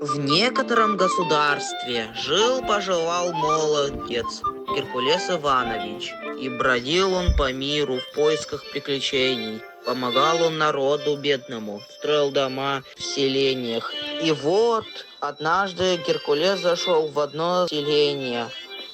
В некотором государстве жил-поживал молодец Геркулес Иванович, и бродил он по миру в поисках приключений. Помогал он народу бедному, строил дома в селениях. И вот однажды Геркулес зашел в одно селение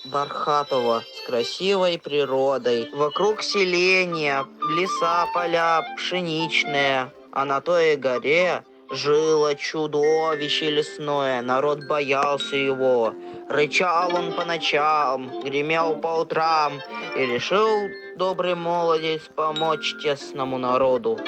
Бархатово с красивой природой. Вокруг селения леса, поля пшеничные, а на той горе жило чудовище лесное, народ боялся его. Рычал он по ночам, гремел по утрам, и решил добрый молодец помочь честному народу.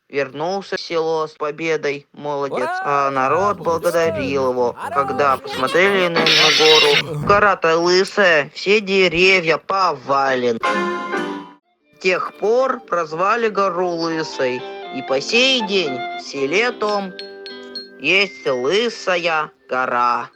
Вернулся в село с победой молодец, а народ благодарил его. Когда посмотрели на гору, гора-то лысая, все деревья повалены. С тех пор прозвали гору Лысой, и по сей день в селе том есть Лысая гора.